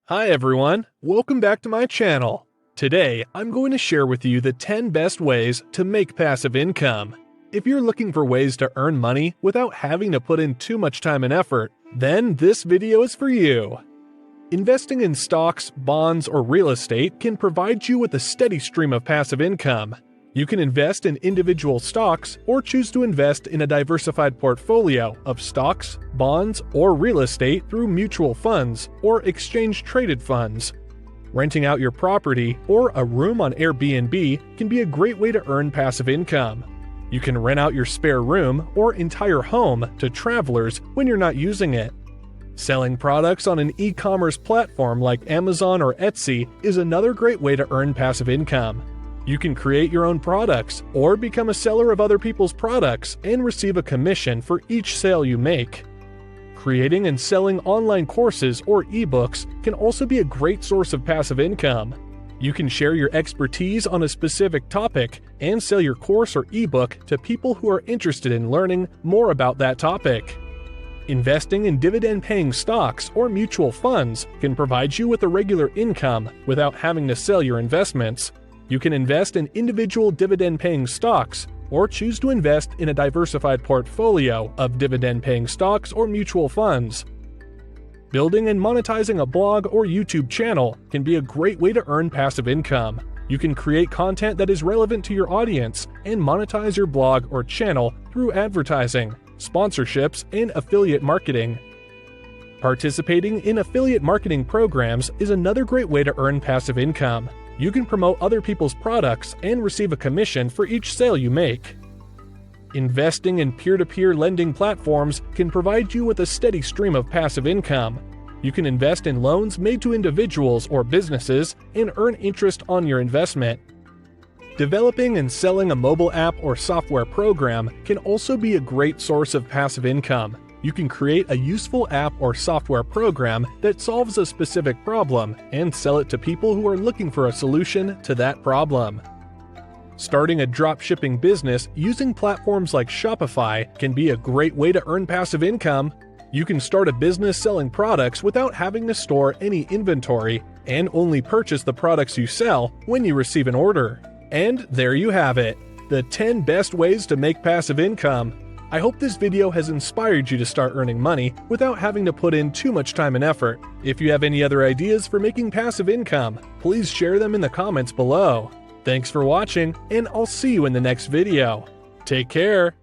Hi everyone, welcome back to my channel. Today, I'm going to share with you the 10 best ways to make passive income. If you're looking for ways to earn money without having to put in too much time and effort, then this video is for you. Investing in stocks, bonds, or real estate can provide you with a steady stream of passive income. You can invest in individual stocks or choose to invest in a diversified portfolio of stocks, bonds, or real estate through mutual funds or exchange-traded funds. Renting out your property or a room on Airbnb can be a great way to earn passive income. You can rent out your spare room or entire home to travelers when you're not using it. Selling products on an e-commerce platform like Amazon or Etsy is another great way to earn passive income. You can create your own products or become a seller of other people's products and receive a commission for each sale you make. Creating and selling online courses or ebooks can also be a great source of passive income. You can share your expertise on a specific topic and sell your course or ebook to people who are interested in learning more about that topic. Investing in dividend-paying stocks or mutual funds can provide you with a regular income without having to sell your investments. You can invest in individual dividend-paying stocks or choose to invest in a diversified portfolio of dividend-paying stocks or mutual funds. Building and monetizing a blog or YouTube channel can be a great way to earn passive income. You can create content that is relevant to your audience and monetize your blog or channel through advertising, sponsorships, and affiliate marketing. Participating in affiliate marketing programs is another great way to earn passive income. You can promote other people's products and receive a commission for each sale you make. Investing in peer-to-peer lending platforms can provide you with a steady stream of passive income. You can invest in loans made to individuals or businesses and earn interest on your investment. Developing and selling a mobile app or software program can also be a great source of passive income. You can create a useful app or software program that solves a specific problem and sell it to people who are looking for a solution to that problem. Starting a dropshipping business using platforms like Shopify can be a great way to earn passive income. You can start a business selling products without having to store any inventory and only purchase the products you sell when you receive an order. And there you have it, the 10 best ways to make passive income. I hope this video has inspired you to start earning money without having to put in too much time and effort. If you have any other ideas for making passive income, please share them in the comments below. Thanks for watching, and I'll see you in the next video. Take care!